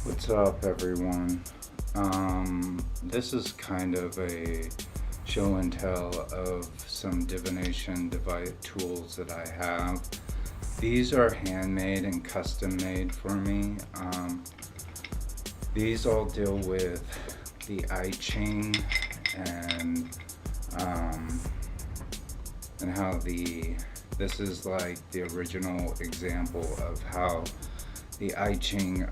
What's up, everyone? This is kind of a show and tell of some divination device tools that I have. These are handmade and custom made for me. These all deal with the Ching and how this is like the original example of how the Ching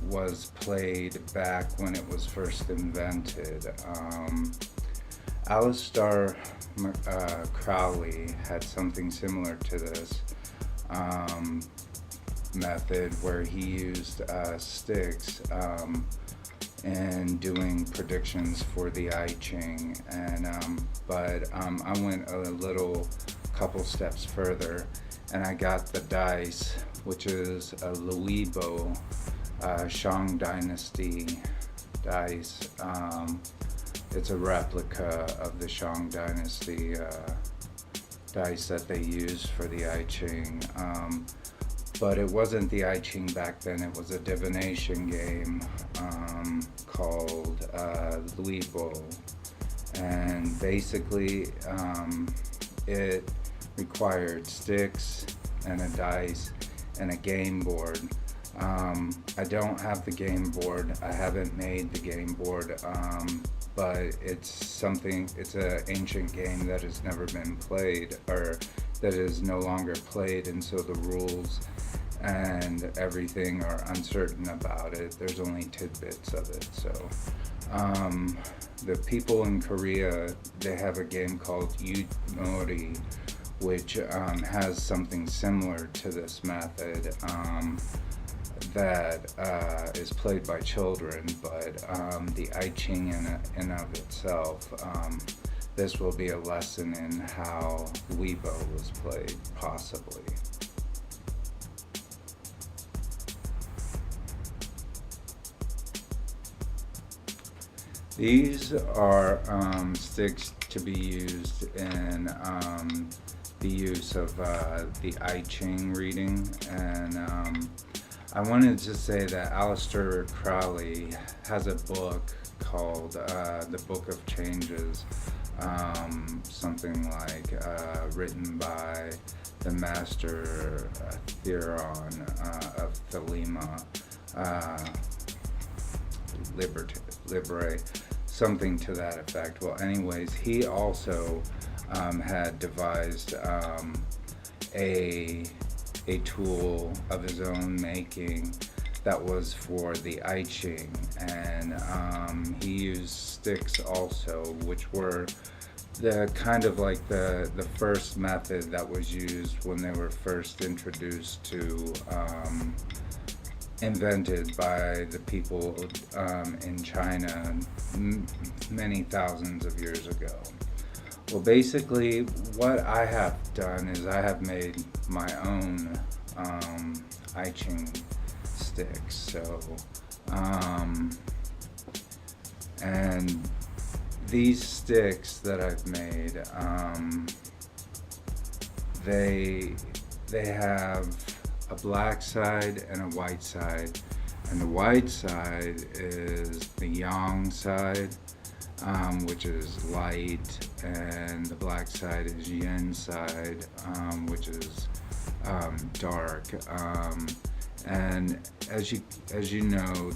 was played back when it was first invented. Aleister Crowley had something similar to this method where he used sticks in doing predictions for the Ching, but I went a couple steps further, and I got the dice, which is a Liubo Shang Dynasty dice. It's a replica of the Shang Dynasty dice that they used for the I Ching. But it wasn't the I Ching back then, it was a divination game called Liubo. And basically it required sticks and a dice and a game board. I don't have the game board. I haven't made the game board, but it's an ancient game that has never been played, or that is no longer played, and so the rules and everything are uncertain about it. There's only tidbits of it. So the people in Korea, they have a game called Yong, which has something similar to this method that is played by children, but the I Ching in and of itself, this will be a lesson in how Liubo was played, possibly. These are sticks to be used in the use of the I Ching reading, and I wanted to say that Aleister Crowley has a book called The Book of Changes, something like written by the master Theron of Thelema, Libre, something to that effect. Well, anyways, he also had devised a tool of his own making that was for the I Ching, and he used sticks also, which were the kind of like the first method that was used when they were first introduced to invented by the people in China many thousands of years ago. Well, basically, what I have done is I have made my own I Ching sticks. So, and these sticks that I've made, they have a black side and a white side, and the white side is the Yong side, which is light, and the black side is Yin side, which is dark. And as you know,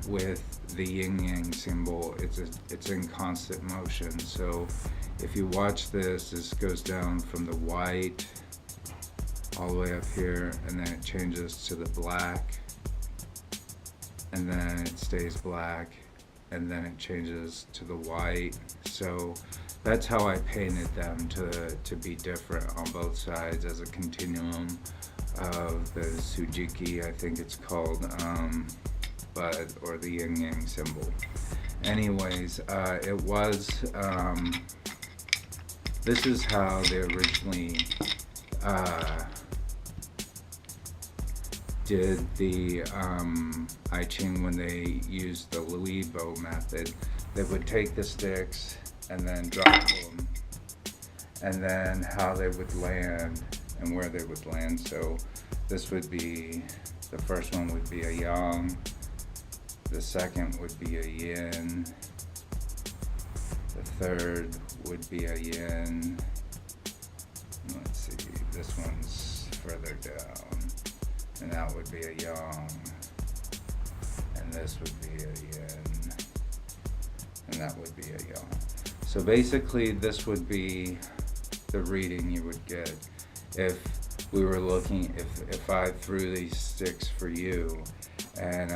with the yin yang symbol, it's in constant motion. So if you watch this goes down from the white all the way up here, and then it changes to the black, and then it stays black, and then it changes to the white. So that's how I painted them to be different on both sides as a continuum of the Sujiki, I think it's called, or the yin yang symbol. Anyways, this is how they originally did the I Ching when they used the Liubo method. They would take the sticks and then drop them, and then how they would land and where they would land. So this would be, the first one would be a Yong, The second would be a yin. The third would be a yin. Let's see, this one's further down. And that would be a yang. And this would be a yin. And that would be a yang. So basically this would be the reading you would get if we were looking, if I threw these sticks for you, and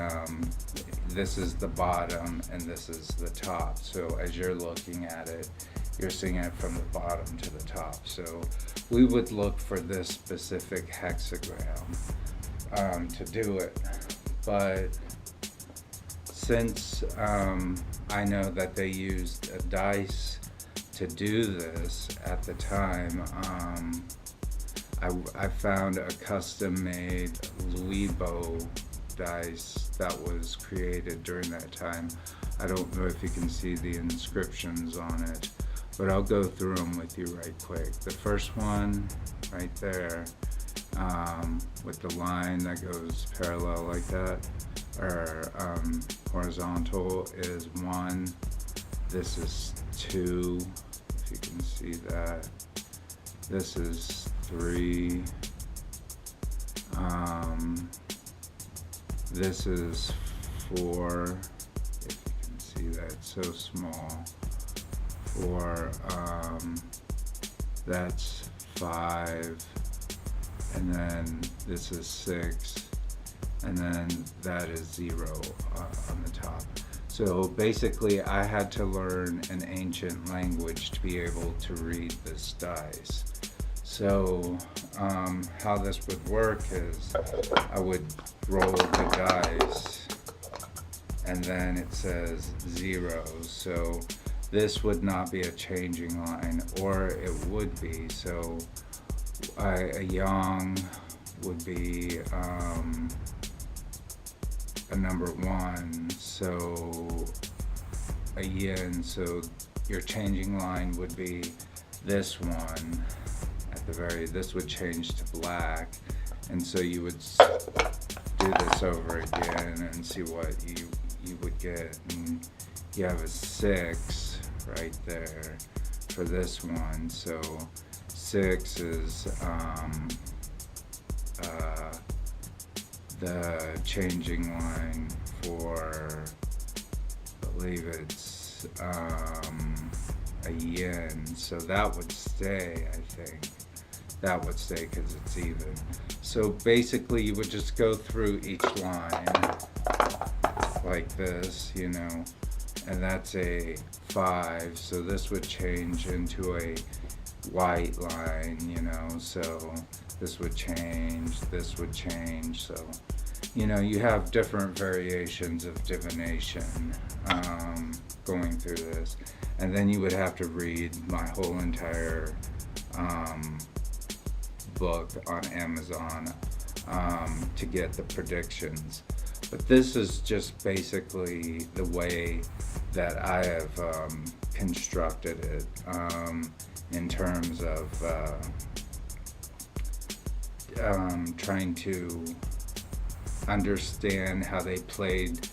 this is the bottom and this is the top. So as you're looking at it, you're seeing it from the bottom to the top. So we would look for this specific hexagram to do it. But since I know that they used a dice to do this at the time, I found a custom-made Liubo dice that was created during that time. I don't know if you can see the inscriptions on it, but I'll go through them with you right quick. The first one right there, with the line that goes parallel like that, or horizontal, is 1. This is 2, if you can see that. This is 3. This is 4, if you can see that, it's so small. 4, that's 5, and then this is 6, and then that is 0 on the top. So basically I had to learn an ancient language to be able to read this dice. So how this would work is I would roll the dice and then it says 0. So this would not be a changing line, or it would be. So a Yong would be a number 1, so a yin, so your changing line would be this one at the very, this would change to black, and so you would do this over again and see what you would get, and you have a 6 right there for this one. So 6 is the changing line for, I believe it's a yin, so that would stay. I think that would stay because it's even. So basically you would just go through each line like this, you know, and that's a 5, so this would change into a white line, you know, so this would change, this would change. So, you know, you have different variations of divination going through this, and then you would have to read my whole entire book on Amazon to get the predictions. But this is just basically the way that I have constructed it in terms of trying to understand how they played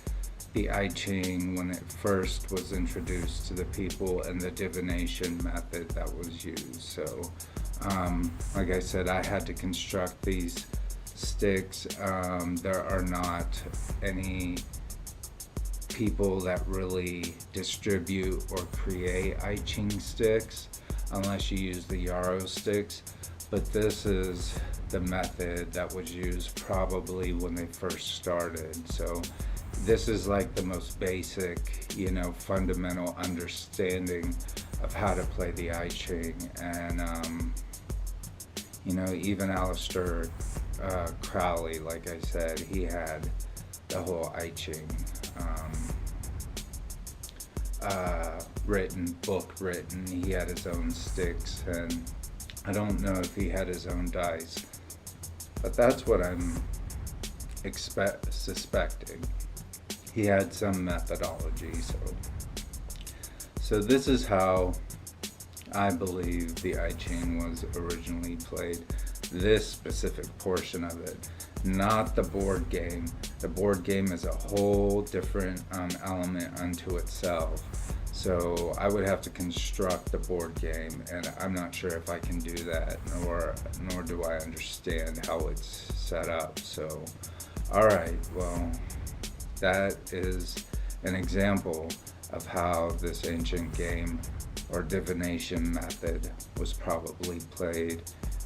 the I Ching when it first was introduced to the people, and the divination method that was used. So like I said, I had to construct these sticks. There are not any people that really distribute or create I Ching sticks unless you use the yarrow sticks, but this is the method that was used probably when they first started. So this is like the most basic, you know, fundamental understanding of how to play the I Ching. And you know, even Aleister Crowley, like I said, he had the whole I Ching book written. He had his own sticks, and I don't know if he had his own dice, but that's what I'm suspecting. He had some methodology. So this is how I believe the I Ching was originally played. this specific portion of it, not the board game. The board game is a whole different element unto itself. So I would have to construct the board game, and I'm not sure if I can do that, nor do I understand how it's set up. So, all right, well, that is an example of how this ancient game or divination method was probably played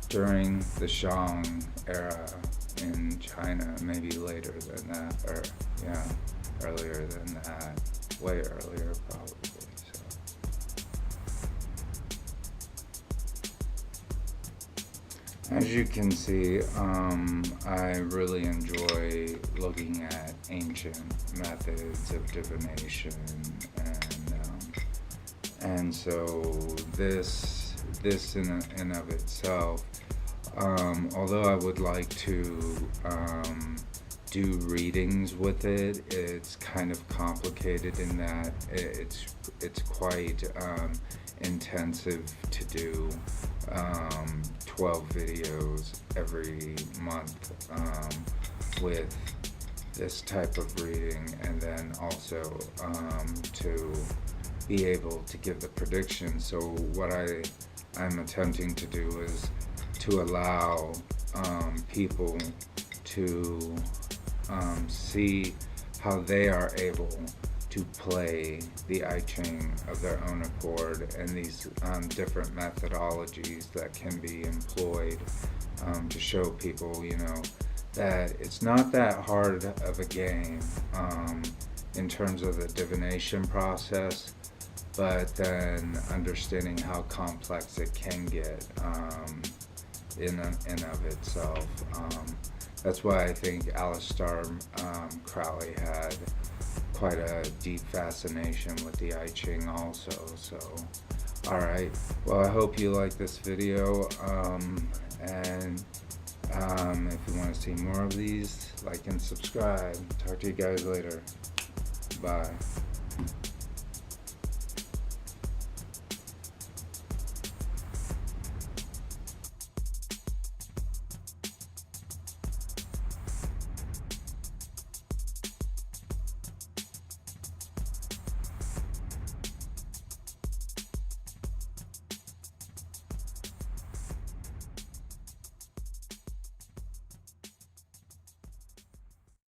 during the Yong era in China, maybe later than that, or yeah, earlier than that, way earlier probably. As you can see, I really enjoy looking at ancient methods of divination, and so this in of itself, although I would like to do readings with it, it's kind of complicated in that it's quite intensive to do 12 videos every month with this type of reading, and then also to be able to give the prediction. So what I'm attempting to do is to allow people to see how they are able to play the I Ching of their own accord, and these different methodologies that can be employed to show people, that it's not that hard of a game in terms of the divination process, but then understanding how complex it can get in of itself. That's why I think Aleister Crowley had quite a deep fascination with the I Ching also. So, alright, well, I hope you like this video, and if you want to see more of these, like and subscribe. Talk to you guys later. Bye.